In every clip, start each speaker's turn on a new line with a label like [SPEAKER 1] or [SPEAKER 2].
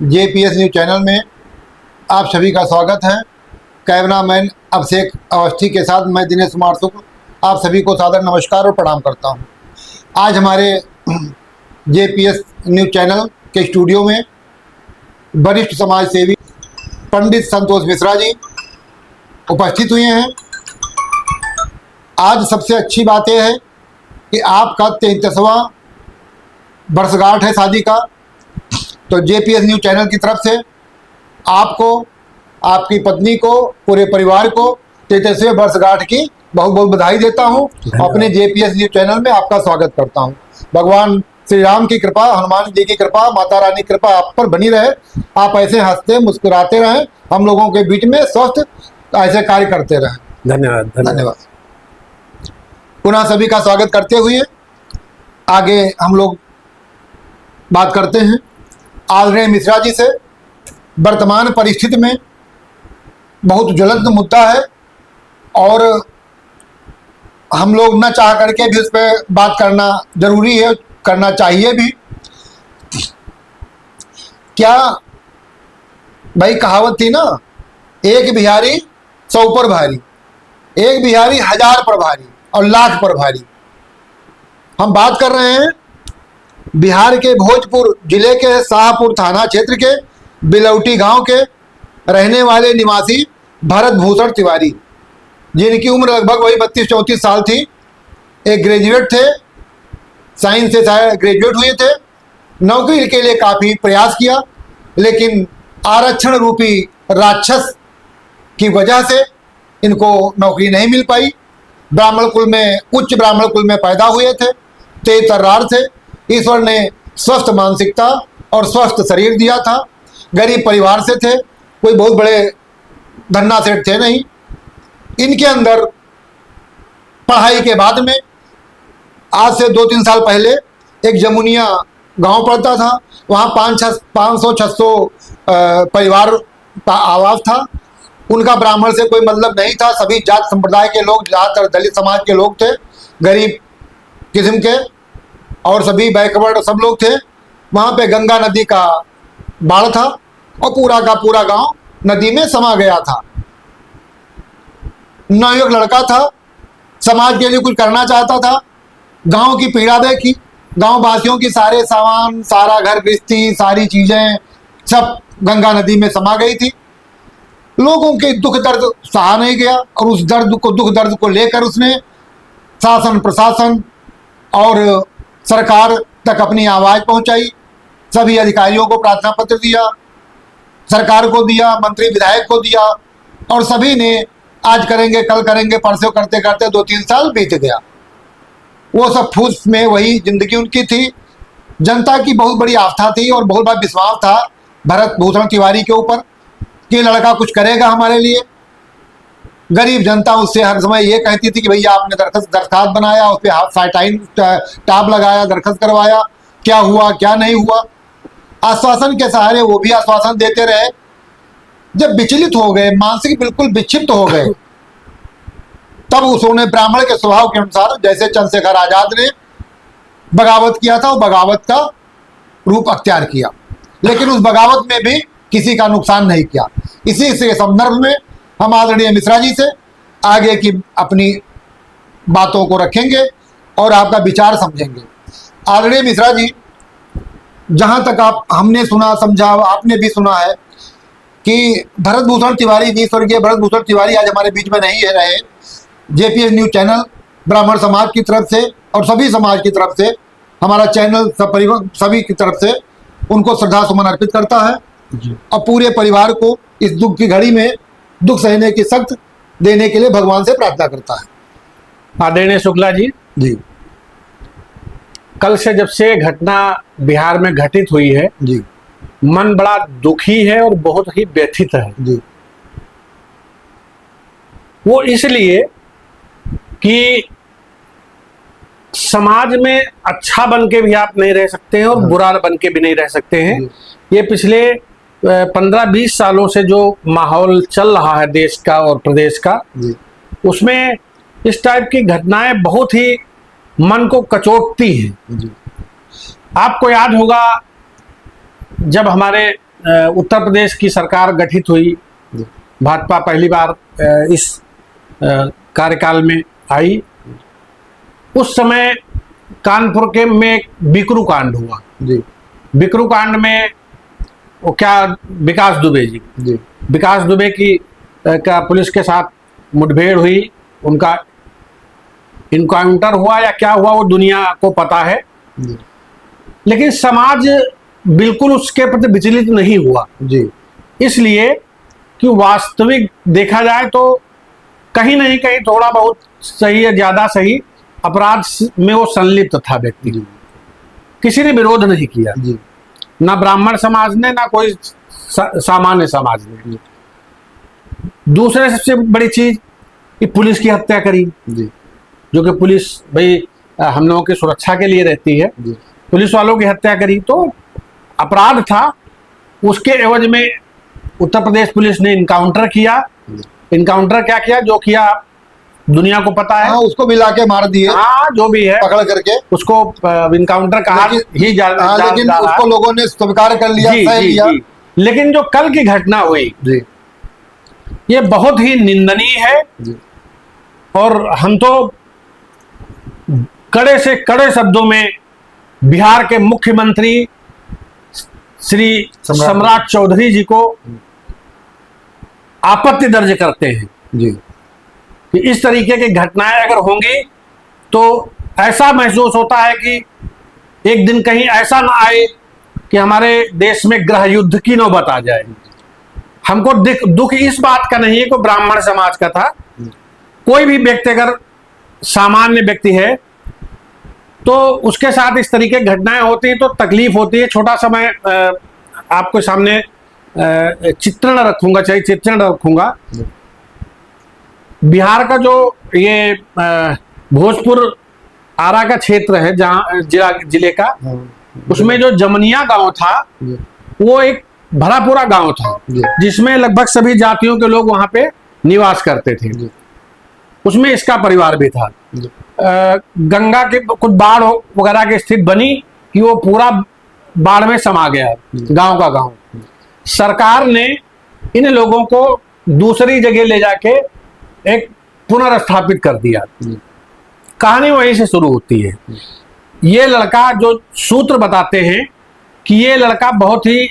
[SPEAKER 1] JPS news channel में आप सभी का स्वागत है। कैमरामैन अभिषेक अवस्थी के साथ मैं दिनेश कुमार शुक्ल आप सभी को सादर नमस्कार और प्रणाम करता हूं। आज हमारे JPS न्यूज चैनल के स्टूडियो में वरिष्ठ समाज सेवी पंडित संतोष मिश्रा जी उपस्थित हुए हैं। आज सबसे अच्छी बात यह है कि आपका 33वां वर्षगांठ है शादी का, तो JPS न्यूज चैनल की तरफ से आपको, आपकी पत्नी को, पूरे परिवार को 33वें वर्षगांठ की बहुत बहुत बधाई देता हूं। अपने JPS न्यूज चैनल में आपका स्वागत करता हूं। भगवान श्री राम की कृपा, हनुमान जी की कृपा, माता रानी की कृपा आप पर बनी रहे। आप ऐसे हंसते मुस्कुराते रहें, हम लोगों के बीच में स्वस्थ ऐसे कार्य करते रहें।
[SPEAKER 2] धन्यवाद।
[SPEAKER 1] धन्यवाद। पुनः सभी का स्वागत करते हुए आगे हम लोग बात करते हैं आदरणीय मिश्रा जी से। वर्तमान परिस्थिति में बहुत ज्वलंत मुद्दा है और हम लोग न चाह करके भी उस पर बात करना जरूरी है, करना चाहिए भी। क्या भाई कहावत थी ना, एक बिहारी 100 पर भारी, एक बिहारी 1000 पर भारी और लाख पर भारी। हम बात कर रहे हैं बिहार के भोजपुर जिले के शाहपुर थाना क्षेत्र के बिलौटी गांव के रहने वाले निवासी भरत भूषण तिवारी, जिनकी उम्र लगभग वही 32-34 साल थी। एक ग्रेजुएट थे, साइंस से शायद ग्रेजुएट हुए थे। नौकरी के लिए काफ़ी प्रयास किया, लेकिन आरक्षण रूपी राक्षस की वजह से इनको नौकरी नहीं मिल पाई। ब्राह्मण कुल में, उच्च ब्राह्मण कुल में पैदा हुए थे, तेज तर्रार थे। ईश्वर ने स्वस्थ मानसिकता और स्वस्थ शरीर दिया था। गरीब परिवार से थे, कोई बहुत बड़े धन्ना सेठ थे नहीं। इनके अंदर पढ़ाई के बाद में आज से 2-3 साल पहले एक जमुनिया गांव पड़ता था, वहाँ 500-600 परिवार का आवास था। उनका ब्राह्मण से कोई मतलब नहीं था, सभी जात संप्रदाय के लोग, ज़्यादातर दलित समाज के लोग थे, गरीब किस्म के, और सभी बैकवर्ड सब लोग थे। वहाँ पे गंगा नदी का बाढ़ था और पूरा का पूरा गांव नदी में समा गया था। नवयुवक लड़का था, समाज के लिए कुछ करना चाहता था। गांव की पीड़ा देखी, गांव वासियों की सारे सामान, सारा घर गृहस्थी, सारी चीजें सब गंगा नदी में समा गई थी। लोगों के दुख दर्द सहा नहीं गया और उस दुख दर्द को लेकर उसने शासन प्रशासन और सरकार तक अपनी आवाज़ पहुंचाई। सभी अधिकारियों को प्रार्थना पत्र दिया, सरकार को दिया, मंत्री विधायक को दिया, और सभी ने आज करेंगे कल करेंगे परसों करते करते 2-3 साल बीत गया। वो सब फूस में वही जिंदगी उनकी थी। जनता की बहुत बड़ी आस्था थी और बहुत बड़ा विश्वास था भरत भूषण तिवारी के ऊपर कि लड़का कुछ करेगा हमारे लिए। गरीब जनता उससे हर समय ये कहती थी कि भैया आपने दरखास्त बनाया, उस पर साइटाइन टाप लगाया, दरखास्त करवाया, क्या हुआ क्या नहीं हुआ। आश्वासन के सहारे वो भी आश्वासन देते रहे। जब विचलित हो गए, मानसिक बिल्कुल विक्षिप्त हो गए, तब उन्होंने ब्राह्मण के स्वभाव के अनुसार, जैसे चंद्रशेखर आजाद ने बगावत किया था, वो बगावत का रूप अख्तियार किया, लेकिन उस बगावत में भी किसी का नुकसान नहीं किया। इसी से संदर्भ में हम आदरणीय मिश्रा जी से आगे की अपनी बातों को रखेंगे और आपका विचार समझेंगे। आदरणीय मिश्रा जी, जहाँ तक हमने सुना समझा, आपने भी सुना है कि भरत भूषण तिवारी जी, स्वर्गीय भरत भूषण तिवारी आज हमारे बीच में नहीं रहे। JPS न्यूज चैनल ब्राह्मण समाज की तरफ से और सभी समाज की तरफ से, हमारा चैनल सभी की तरफ से उनको श्रद्धा सुमन अर्पित करता है और पूरे परिवार को इस दुख की घड़ी में दुख सहने की शक्ति देने के लिए भगवान से प्रार्थना करता है।
[SPEAKER 2] आदरणीय शुक्ला जी, कल से जब से घटना बिहार में घटित हुई है जी, मन बड़ा दुखी है और बहुत ही व्यथित है जी। वो इसलिए कि समाज में अच्छा बन के भी आप नहीं रह सकते हैं और बुरा बन के भी नहीं रह सकते हैं। ये पिछले 15-20 सालों से जो माहौल चल रहा है देश का और प्रदेश का, उसमें इस टाइप की घटनाएं बहुत ही मन को कचोटती हैं। आपको याद होगा जब हमारे उत्तर प्रदेश की सरकार गठित हुई, भाजपा पहली बार इस कार्यकाल में आई, उस समय कानपुर के में एक बिकरू कांड हुआ
[SPEAKER 1] जी।
[SPEAKER 2] बिकरू कांड में वो क्या, विकास दुबे जी विकास दुबे की का पुलिस के साथ मुठभेड़ हुई, उनका इनकाउंटर हुआ या क्या हुआ वो दुनिया को पता है, लेकिन समाज बिल्कुल उसके प्रति विचलित नहीं हुआ
[SPEAKER 1] जी।
[SPEAKER 2] इसलिए कि वास्तविक देखा जाए तो कहीं नहीं कहीं थोड़ा बहुत सही या ज्यादा सही अपराध में वो संलिप्त था व्यक्ति। किसी ने विरोध नहीं किया, ना ब्राह्मण समाज ने, ना कोई सामान्य समाज ने। दूसरे सबसे बड़ी चीज कि पुलिस की हत्या करी, जो कि पुलिस भाई हम लोगों की सुरक्षा के लिए रहती है, पुलिस वालों की हत्या करी तो अपराध था। उसके एवज में उत्तर प्रदेश पुलिस ने इनकाउंटर किया। इनकाउंटर क्या किया, जो किया दुनिया को पता है।
[SPEAKER 1] हाँ, उसको मिला के मार दिए।
[SPEAKER 2] हाँ, जो भी है
[SPEAKER 1] पकड़ करके
[SPEAKER 2] उसको इनकाउंटर कहा ही
[SPEAKER 1] लेकिन उसको लोगों ने स्वीकार कर लिया, सह लिया।
[SPEAKER 2] लेकिन जो कल की घटना हुई ये बहुत ही निंदनीय है और हम तो कड़े से कड़े शब्दों में बिहार के मुख्यमंत्री श्री सम्राट चौधरी जी को आपत्ति दर्ज करते हैं कि इस तरीके की घटनाएं अगर होंगी तो ऐसा महसूस होता है कि एक दिन कहीं ऐसा ना आए कि हमारे देश में गृह युद्ध की नौबत आ जाए। हमको दुख इस बात का नहीं है कि ब्राह्मण समाज का था, कोई भी व्यक्ति अगर सामान्य व्यक्ति है तो उसके साथ इस तरीके की घटनाएं होती हैं तो तकलीफ होती है। छोटा सा मैं आपके सामने चित्रण रखूंगा। बिहार का जो ये भोजपुर आरा का क्षेत्र है, जहाँ जिले का, उसमें जो जमनिया गांव था वो एक भरा पूरा गांव था जिसमें लगभग सभी जातियों के लोग वहां पे निवास करते थे। उसमें इसका परिवार भी था। गंगा के कुछ बाढ़ वगैरह की स्थिति बनी कि वो पूरा बाढ़ में समा गया गांव का गांव। सरकार ने इन लोगों को दूसरी जगह ले जाके एक पुनर्स्थापित कर दिया। कहानी वहीं से शुरू होती है। ये लड़का, जो सूत्र बताते हैं कि ये लड़का बहुत ही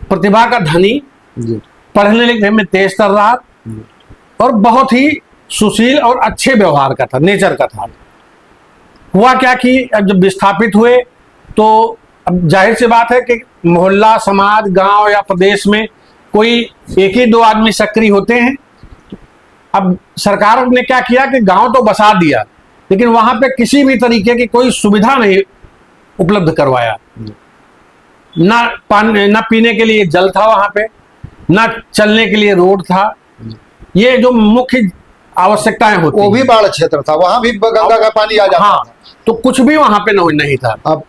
[SPEAKER 2] प्रतिभा का धनी, पढ़ने लिखने में तेज तर्रार और बहुत ही सुशील और अच्छे व्यवहार का था, नेचर का था। हुआ क्या कि जब विस्थापित हुए तो अब जाहिर सी बात है कि मोहल्ला, समाज, गांव या प्रदेश में कोई एक ही दो आदमी सक्रिय होते हैं। अब सरकार ने क्या किया कि गांव तो बसा दिया, लेकिन वहां पे किसी भी तरीके की कोई सुविधा नहीं उपलब्ध करवाया। ना पीने के लिए जल था वहां पे, ना चलने के लिए रोड था। ये जो मुख्य आवश्यकताएं होती,
[SPEAKER 1] वो भी बाढ़ क्षेत्र था, वहां भी गंगा का पानी आ जाता
[SPEAKER 2] हाँ, तो कुछ भी वहां पे नहीं था। अब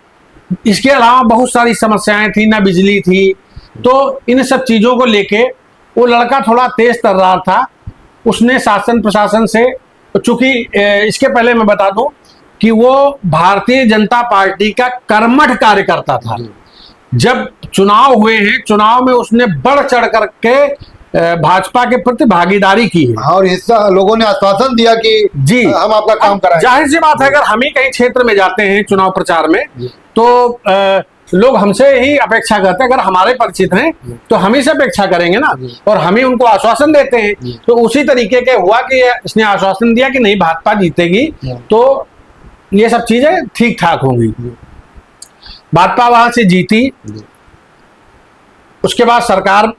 [SPEAKER 2] इसके अलावा बहुत सारी समस्याएं थी, ना बिजली थी। तो इन सब चीजों को लेके वो लड़का थोड़ा तेज तर्रार था। उसने शासन प्रशासन से, चूंकि इसके पहले मैं बता दूं कि वो भारतीय जनता पार्टी का कर्मठ कार्यकर्ता था। जब चुनाव हुए हैं, चुनाव में उसने बढ़ चढ़ करके भाजपा के प्रति भागीदारी की है।
[SPEAKER 1] और हिस्सा लोगों ने आश्वासन दिया कि
[SPEAKER 2] जी
[SPEAKER 1] हम आपका काम कराएंगे।
[SPEAKER 2] जाहिर सी बात है, अगर हम ही कहीं क्षेत्र में जाते हैं चुनाव प्रचार में तो लोग हमसे ही अपेक्षा करते हैं। अगर हमारे परिचित हैं तो हम ही से अपेक्षा करेंगे ना, और हम ही उनको आश्वासन देते हैं। तो उसी तरीके के हुआ कि इसने आश्वासन दिया कि नहीं, भाजपा जीतेगी तो ये सब चीजें ठीक ठाक होंगी। भाजपा वहां से जीती। उसके बाद सरकार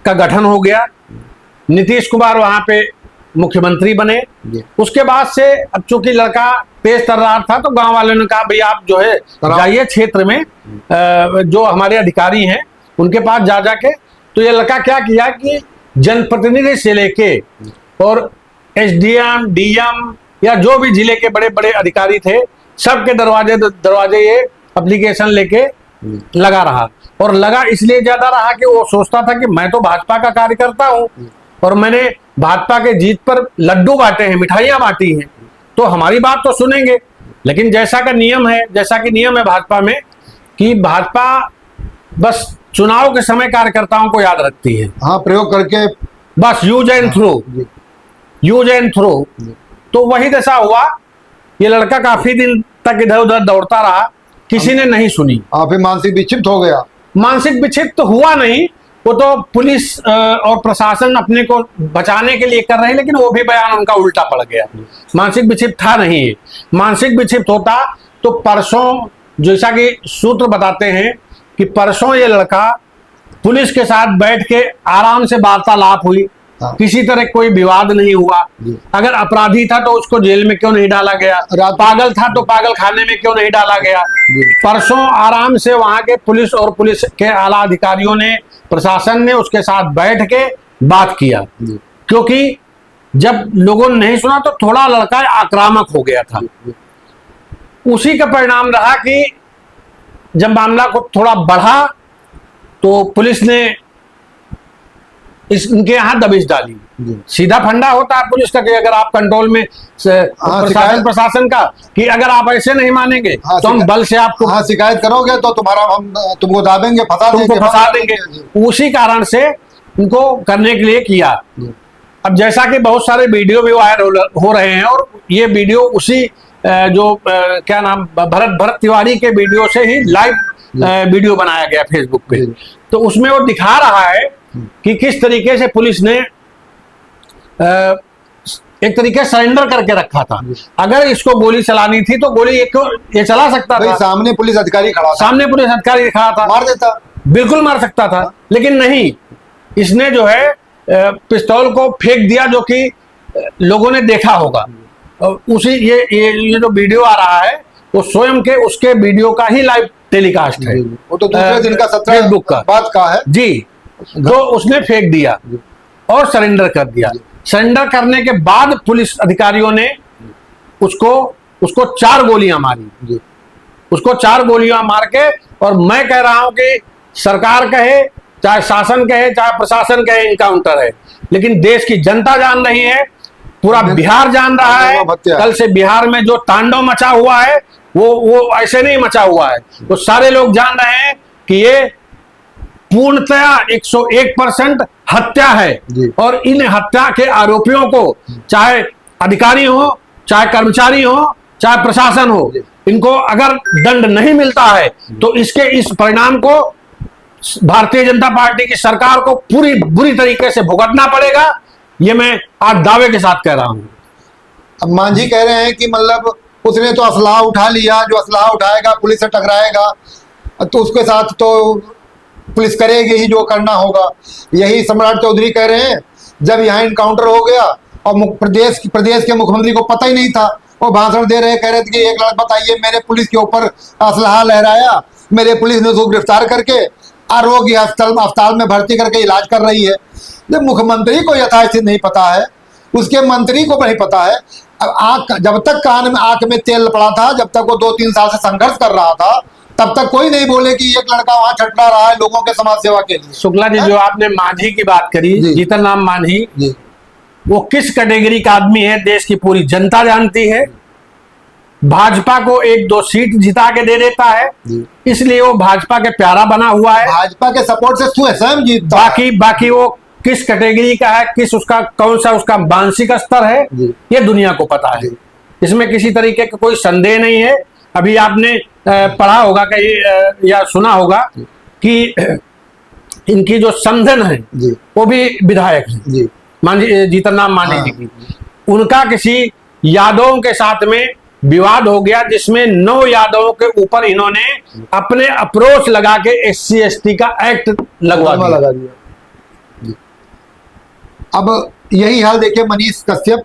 [SPEAKER 2] का गठन हो गया। नीतीश कुमार वहां पे मुख्यमंत्री बने। उसके बाद से अब चूंकि लड़का तेज तर्रार था तो गांव वालों ने कहा भाई आप जो है जाइए क्षेत्र में, जो हमारे अधिकारी हैं उनके पास जा जाके। तो ये लड़का क्या किया कि जनप्रतिनिधि से लेके और एसडीएम, डीएम या जो भी जिले के बड़े बड़े अधिकारी थे, सबके दरवाजे ये एप्लीकेशन लेके लगा रहा। और लगा इसलिए ज्यादा रहा कि वो सोचता था कि मैं तो भाजपा का कार्यकर्ता हूं और मैंने भाजपा के जीत पर लड्डू बांटे हैं, मिठाइयां बांटी हैं, तो हमारी बात तो सुनेंगे। लेकिन जैसा कि नियम है भाजपा में कि भाजपा बस चुनाव के समय कार्यकर्ताओं को याद रखती है।
[SPEAKER 1] हाँ, प्रयोग करके
[SPEAKER 2] बस use and throw, use and throw. तो वही दशा हुआ। ये लड़का काफी दिन तक इधर उधर दौड़ता रहा, किसी ने नहीं सुनी।
[SPEAKER 1] फिर मानसिक विक्षिप्त हो गया।
[SPEAKER 2] मानसिक विक्षिप्त तो हुआ नहीं, वो तो पुलिस और प्रशासन अपने को बचाने के लिए कर रहे हैं, लेकिन वो भी बयान उनका उल्टा पड़ गया। मानसिक विक्षिप्त था नहीं ये। मानसिक विक्षिप्त होता तो परसों, जैसा कि सूत्र बताते हैं कि परसों ये लड़का पुलिस के साथ बैठ के आराम से वार्तालाप हुई, किसी तरह कोई विवाद नहीं हुआ। अगर अपराधी था तो उसको जेल में क्यों नहीं डाला गया, पागल था तो पागल खाने में क्यों नहीं डाला गया। परसों आराम से वहां के पुलिस और पुलिस के आला अधिकारियों ने, प्रशासन ने उसके साथ बैठ के बात किया, क्योंकि जब लोगों ने नहीं सुना तो थोड़ा लड़का आक्रामक हो गया था। उसी का परिणाम रहा कि जब मामला को थोड़ा बढ़ा तो पुलिस ने इनके यहाँ दबिश डाली। सीधा फंडा होता है पुलिस का कि अगर आप कंट्रोल में प्रशासन का कि अगर आप ऐसे नहीं मानेंगे तो हम बल से आपको
[SPEAKER 1] शिकायत करोगे तो हम तुमको दाबेंगे,
[SPEAKER 2] फंसा देंगे। उसी कारण से इनको करने के लिए किया। अब जैसा कि बहुत सारे वीडियो भी वायरल हो रहे हैं, और ये वीडियो उसी जो क्या नाम भरत तिवारी के वीडियो से ही लाइव वीडियो बनाया गया फेसबुक पे। तो उसमें वो दिखा रहा है कि किस तरीके से पुलिस ने एक तरीके सरेंडर करके रखा था। अगर इसको गोली चलानी थी तो गोली ये चला सकता था।
[SPEAKER 1] सामने पुलिस अधिकारी खड़ा था,
[SPEAKER 2] सामने पुलिस अधिकारी खड़ा था,
[SPEAKER 1] मार देता, बिल्कुल
[SPEAKER 2] मार सकता था। लेकिन नहीं, इसने जो है पिस्तौल को फेंक दिया, जो कि लोगों ने देखा होगा। उसी ये जो वीडियो आ रहा है वो स्वयं के उसके वीडियो का ही लाइव टेलीकास्ट है।
[SPEAKER 1] वो तो दूसरे दिन का 17
[SPEAKER 2] फेसबुक का
[SPEAKER 1] बात का है
[SPEAKER 2] जी। तो उसने फेंक दिया और सरेंडर कर दिया। सरेंडर करने के बाद पुलिस अधिकारियों ने उसको 4 गोलियां मारी, उसको 4 गोलियां मार के। और मैं कह रहा हूं कि सरकार कहे, चाहे शासन कहे, चाहे प्रशासन कहे, इनकाउंटर है, लेकिन देश की जनता जान रही है, पूरा बिहार जान रहा है। कल से बिहार में जो तांडव मचा हुआ है वो ऐसे नहीं मचा हुआ है। तो सारे लोग जान रहे हैं कि ये पूर्णतया 101% हत्या है। और इन हत्या के आरोपियों को, चाहे अधिकारी हो, चाहे कर्मचारी हो, चाहे प्रशासन हो, इनको अगर दंड नहीं मिलता है तो इस परिणाम को भारतीय जनता पार्टी की सरकार को पूरी बुरी तरीके से भुगतना पड़ेगा। ये मैं आज दावे के साथ कह रहा हूं।
[SPEAKER 1] अब मांझी कह रहे हैं कि मतलब उसने तो असलाह उठा लिया, जो असलाह उठाएगा पुलिस से टकराएगा तो उसके साथ तो पुलिस करेगी ही जो करना होगा। यही सम्राट चौधरी कह रहे हैं। जब यहाँ इनकाउंटर हो गया और प्रदेश के मुख्यमंत्री को पता ही नहीं था, वो भाषण दे रहे, कह रहे थे कि एक लड़का बताइए मेरे पुलिस के ऊपर असलाह लहराया, मेरे पुलिस ने उसको गिरफ्तार करके आरोग्य अस्पताल में भर्ती करके इलाज कर रही है। जब मुख्यमंत्री को यथास्थिति नहीं पता है, उसके मंत्री को नहीं पता है। अब जब तक कान में आंख में तेल पड़ा था, जब तक वो 2-3 साल से संघर्ष कर रहा था, तब तक कोई नहीं बोले कि एक लड़का वहां छटला रहा है लोगों के समाज सेवा के लिए।
[SPEAKER 2] शुक्ला जी, जो आपने मांझी की बात करी, जीतन राम मांझी, वो किस कैटेगरी का आदमी है देश की पूरी जनता जानती है। भाजपा को 1-2 सीट जिता के दे देता है, इसलिए वो भाजपा के प्यारा बना हुआ है।
[SPEAKER 1] भाजपा के सपोर्ट से स्वयं जीतता है।
[SPEAKER 2] बाकी वो किस कैटेगरी का है, कौन सा उसका मानसिक स्तर है, ये दुनिया को पता है। इसमें किसी तरीके का कोई संदेह नहीं है। अभी आपने पढ़ा होगा कहीं या सुना होगा कि इनकी जो समधन है वो भी विधायक है, जीतन राम मांझी जी की। उनका किसी यादवों के साथ में विवाद हो गया, जिसमें 9 यादवों के ऊपर इन्होंने अपने अप्रोच लगा के SC ST का एक्ट लगा दिया।
[SPEAKER 1] अब यही हाल देखिए, मनीष कश्यप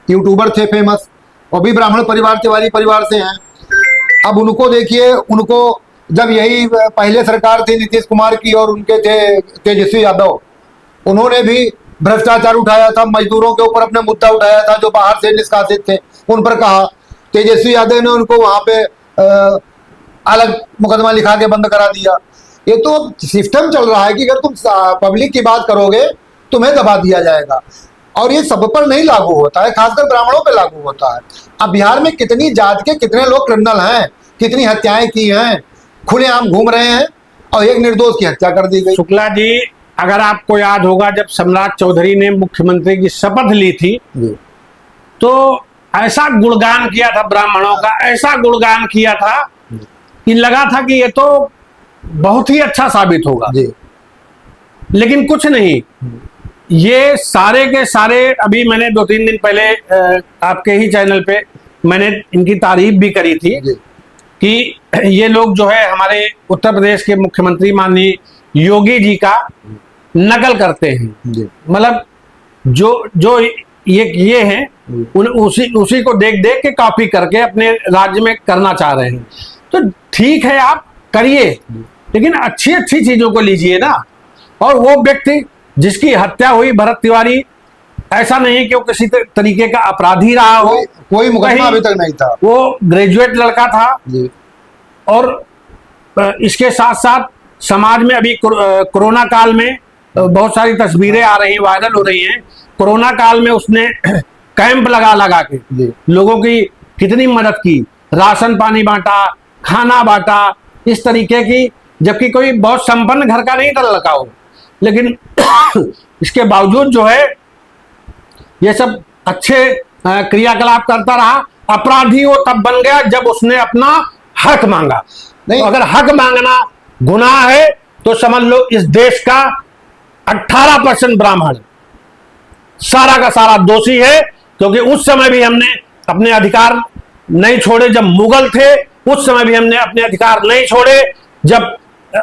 [SPEAKER 1] यूट्यूबर थे फेमस, और भी ब्राह्मण परिवार तिवारी परिवार से हैं। अब उनको देखिए, उनको जब यही पहले सरकार थी नीतीश कुमार की और उनके थे तेजस्वी यादव, उन्होंने भी भ्रष्टाचार उठाया था, मजदूरों के ऊपर अपने मुद्दा उठाया था जो बाहर से निष्कासित थे, उन पर कहा। तेजस्वी यादव ने उनको वहां पे अलग मुकदमा लिखा के बंद करा दिया। ये तो सिस्टम चल रहा है कि अगर तुम पब्लिक की बात करोगे तुम्हें दबा दिया जाएगा, और ये सब पर नहीं लागू होता है, खासकर ब्राह्मणों पे लागू होता है। अब बिहार में कितनी जात के कितने लोग क्रिमिनल हैं, कितनी हत्याएं की हैं, खुलेआम घूम रहे हैं, और एक निर्दोष की हत्या कर दी गई।
[SPEAKER 2] शुक्ला जी, अगर आपको याद होगा, जब सम्राट चौधरी ने मुख्यमंत्री की शपथ ली थी
[SPEAKER 1] जी
[SPEAKER 2] तो ऐसा गुणगान किया था ब्राह्मणों का, ऐसा गुणगान किया था कि लगा था कि ये तो बहुत ही अच्छा साबित होगा।
[SPEAKER 1] जी
[SPEAKER 2] लेकिन कुछ नहीं, ये सारे के सारे, अभी मैंने 2-3 दिन पहले आपके ही चैनल पे मैंने इनकी तारीफ भी करी थी
[SPEAKER 1] जी
[SPEAKER 2] कि ये लोग जो है हमारे उत्तर प्रदेश के मुख्यमंत्री माननीय योगी जी का नकल करते हैं।
[SPEAKER 1] जी
[SPEAKER 2] मतलब जो जो ये किए हैं उसी को देख देख के कॉपी करके अपने राज्य में करना चाह रहे हैं। तो ठीक है, आप करिए, लेकिन अच्छी अच्छी चीजों को लीजिए ना। और वो व्यक्ति जिसकी हत्या हुई, भरत तिवारी, ऐसा नहीं कि वो किसी तरीके का अपराधी रहा हो,
[SPEAKER 1] कोई मुकदमा अभी तक नहीं था।
[SPEAKER 2] वो ग्रेजुएट लड़का था।
[SPEAKER 1] जी
[SPEAKER 2] और इसके साथ साथ समाज में अभी कोरोना काल में बहुत सारी तस्वीरें आ रही, वायरल हो रही हैं। कोरोना काल में उसने कैंप लगा के
[SPEAKER 1] जी
[SPEAKER 2] लोगों की कितनी मदद की, राशन पानी बांटा, खाना बांटा, इस तरीके की, जबकि कोई बहुत संपन्न घर का नहीं था लड़का हो, लेकिन इसके बावजूद जो है ये सब अच्छे क्रियाकलाप करता रहा। अपराधी वो तब बन गया जब उसने अपना हक मांगा।
[SPEAKER 1] नहीं,
[SPEAKER 2] तो अगर हक मांगना गुनाह है तो समझ लो इस देश का 18% ब्राह्मण सारा का सारा दोषी है, क्योंकि उस समय भी हमने अपने अधिकार नहीं छोड़े। जब मुगल थे उस समय भी हमने अपने अधिकार नहीं छोड़े, जब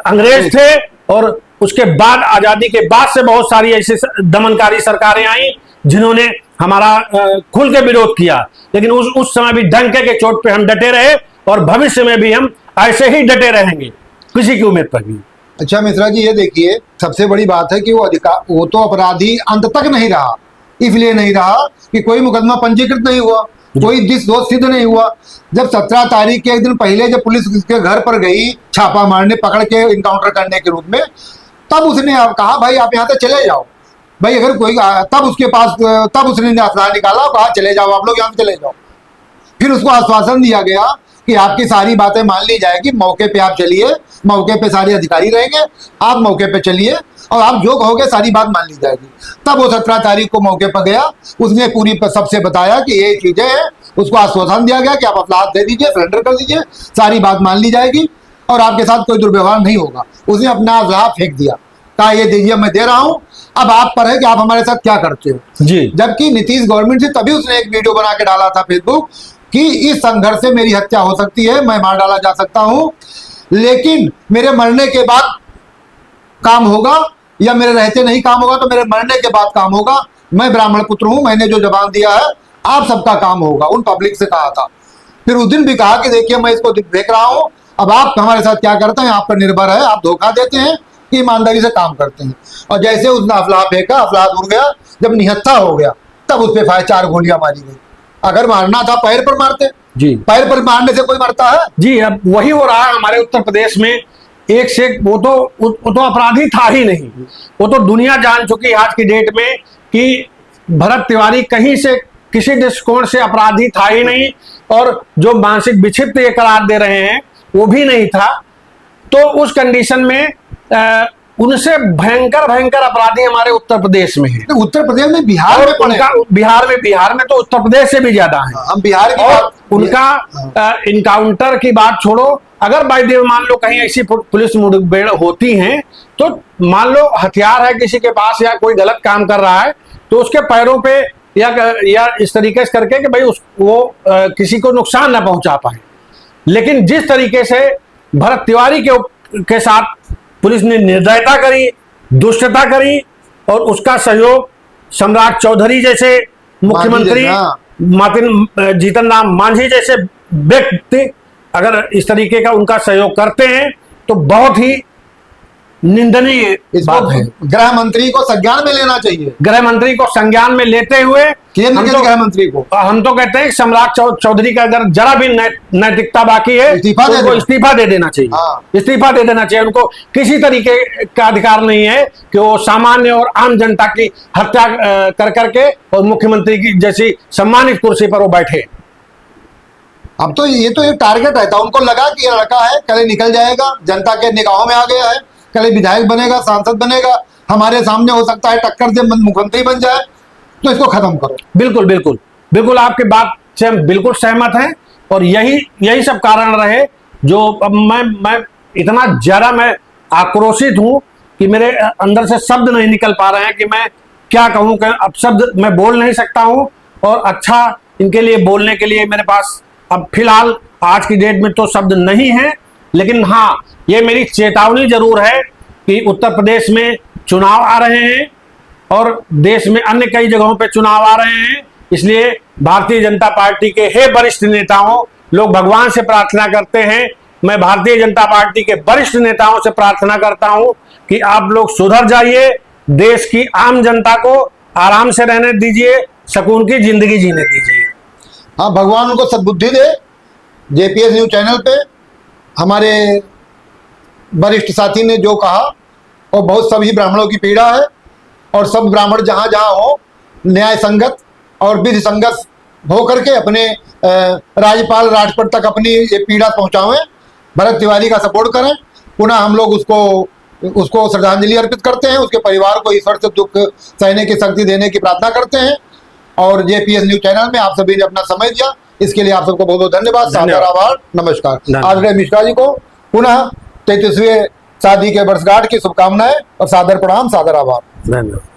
[SPEAKER 2] अंग्रेज थे, और उसके बाद आजादी के बाद से बहुत सारी ऐसी दमनकारी सरकारें आई जिन्होंने हमारा खुल के विरोध किया, लेकिन उस समय भी डंके के चोट पे हम डटे रहे, और भविष्य में भी हम ऐसे ही डटे रहेंगे किसी की उम्मीद पर भी।
[SPEAKER 1] अच्छा मिश्रा जी, ये देखिए, सबसे बड़ी बात है कि वो तो अपराधी अंत तक नहीं रहा, इसलिए नहीं रहा कि कोई मुकदमा पंजीकृत नहीं हुआ, कोई दोष सिद्ध नहीं हुआ। जब 17 तारीख के एक दिन पहले जब पुलिस उसके घर पर गई छापा मारने, पकड़ के इनकाउंटर करने के रूप में, तब उसने कहा भाई आप यहाँ से चले जाओ। भाई अगर कोई तब उसके पास, तब उसने हथियार निकाला, कहा चले जाओ आप लोग, यहाँ से चले जाओ। फिर उसको आश्वासन दिया गया कि आपकी सारी बातें मान ली जाएगी, मौके पे आप चलिए, मौके पे सारे अधिकारी रहेंगे, आप मौके पे चलिए और आप जो कहोगे सारी बात मान ली जाएगी। तब वो 17 तारीख को मौके पर गया, उसने पूरी सबसे बताया कि ये चीजें हैं, उसको आश्वासन दिया गया कि आप अपना हाथ दे दीजिए, सरेंडर कर दीजिए, सारी बात मान ली जाएगी और आपके साथ कोई दुर्व्यवहार नहीं होगा। उसने अपना अपराध फेंक दिया, कहा ये दीजिए मैं दे रहा हूँ, अब आप पर है कि आप हमारे साथ क्या करते हो।
[SPEAKER 2] जी,
[SPEAKER 1] जबकि नीतीश गवर्नमेंट से तभी उसने एक वीडियो बना के डाला था फेसबुक कि इस संघर्ष से मेरी हत्या हो सकती है, मैं मार डाला जा सकता हूं, लेकिन मेरे मरने के बाद काम होगा, या मेरे रहते नहीं काम होगा तो मेरे मरने के बाद काम होगा। मैं ब्राह्मण पुत्र हूं, मैंने जो जबान दिया है आप सबका काम होगा, उन पब्लिक से कहा था। फिर उस दिन भी कहा कि देखिए मैं इसको देख रहा हूं, अब आप हमारे साथ क्या करते हैं आप पर निर्भर है, आप धोखा देते हैं कि ईमानदारी से काम करते हैं। और जैसे उसने अफलाह फेंका, अफलाह उड़ गया, जब निहत्था हो गया तब उस पर 4 गोलियां मारी गई। अगर मारना था पैर पर मारते,
[SPEAKER 2] जी,
[SPEAKER 1] पैर पर मारने से कोई मरता है?
[SPEAKER 2] जी, अब वही हो रहा है हमारे उत्तर प्रदेश में। एक से वो तो अपराधी था ही नहीं, वो तो दुनिया जान चुकी आज की डेट में कि भरत तिवारी कहीं से किसी दृष्टिकोण से अपराधी था ही नहीं, और जो मानसिक विक्षिप्त ये करार दे रहे हैं वो भी नहीं था। तो उस कंडीशन में उनसे भयंकर भयंकर अपराधी हमारे उत्तर प्रदेश में है।
[SPEAKER 1] उत्तर प्रदेश में, बिहार में पड़े,
[SPEAKER 2] बिहार में तो उत्तर प्रदेश से भी ज्यादा है।
[SPEAKER 1] हम बिहार की
[SPEAKER 2] और
[SPEAKER 1] बात,
[SPEAKER 2] उनका इनकाउंटर की बात छोड़ो, अगर बाई देव मान लो कहीं ऐसी पुलिस मुठभेड़ होती है, तो मान लो हथियार है किसी के पास या कोई गलत काम कर रहा है, तो उसके पैरों पे या इस तरीके से करके कि भाई वो किसी को नुकसान ना पहुंचा पाए। लेकिन जिस तरीके से भरत तिवारी के साथ पुलिस ने निर्दयता करी, दुष्टता करी, और उसका सहयोग सम्राट चौधरी जैसे मुख्यमंत्री, जीतन राम मांझी जैसे व्यक्ति अगर इस तरीके का उनका सहयोग करते हैं तो बहुत ही निंदनीय बात है।
[SPEAKER 1] गृह मंत्री को संज्ञान में लेना चाहिए,
[SPEAKER 2] गृह मंत्री को संज्ञान में लेते हुए
[SPEAKER 1] केंद्र के गृह मंत्री को हम
[SPEAKER 2] तो कहते हैं सम्राट चौधरी का अगर जरा भी नैतिकता बाकी है तो उनको इस्तीफा दे देना चाहिए। इस्तीफा दे देना चाहिए। उनको किसी तरीके का अधिकार नहीं है कि वो सामान्य और आम जनता की हत्या कर करके और मुख्यमंत्री की जैसी सम्मानित कुर्सी पर वो बैठे।
[SPEAKER 1] अब तो ये टारगेट रहता, उनको लगा कि ये लड़का है कल निकल जाएगा, जनता के निगाहों में आ गया है, कल विधायक बनेगा, सांसद बनेगा, हमारे सामने हो सकता है टक्कर से मुख्यमंत्री बन जाए, तो इसको खत्म करो।
[SPEAKER 2] बिल्कुल बिल्कुल बिल्कुल, आपकी बात से हम बिल्कुल सहमत हैं। और यही सब कारण रहे जो अब मैं इतना ज्यादा मैं आक्रोशित हूं कि मेरे अंदर से शब्द नहीं निकल पा रहे हैं कि मैं क्या कहूं, कि अब शब्द मैं बोल नहीं सकता हूं। और अच्छा, इनके लिए बोलने के लिए मेरे पास अब फिलहाल आज की डेट में तो शब्द नहीं है। लेकिन हाँ, ये मेरी चेतावनी जरूर है कि उत्तर प्रदेश में चुनाव आ रहे हैं और देश में अन्य कई जगहों पे चुनाव आ रहे हैं। इसलिए भारतीय जनता पार्टी के हे वरिष्ठ नेताओं, लोग भगवान से प्रार्थना करते हैं, मैं भारतीय जनता पार्टी के वरिष्ठ नेताओं से प्रार्थना करता हूं कि आप लोग सुधर जाइए, देश की आम जनता को आराम से रहने दीजिए, सुकून की जिंदगी जीने दीजिए।
[SPEAKER 1] हाँ, भगवान उनको सद्बुद्धि दे। जेपीएस न्यूज चैनल पे हमारे वरिष्ठ साथी ने जो कहा, और बहुत सभी ब्राह्मणों की पीड़ा है, और सब ब्राह्मण जहाँ जहाँ हो न्याय संगत और विधि संगत हो करके अपने राज्यपाल राष्ट्रपति तक अपनी ये पीड़ा पहुँचावें, भरत तिवारी का सपोर्ट करें। पुनः हम लोग उसको श्रद्धांजलि अर्पित करते हैं, उसके परिवार को ईश्वर से दुख सहने की शक्ति देने की प्रार्थना करते हैं। और जेपीएस न्यूज चैनल में आप सभी ने अपना समय दिया, इसके लिए आप सबको बहुत बहुत धन्यवाद, सादर आभार, नमस्कार। आदरणीय मिश्रा जी को पुनः 33वें शादी के वर्षगांठ की शुभकामनाएं और सादर प्रणाम, सादर आभार,
[SPEAKER 2] धन्यवाद।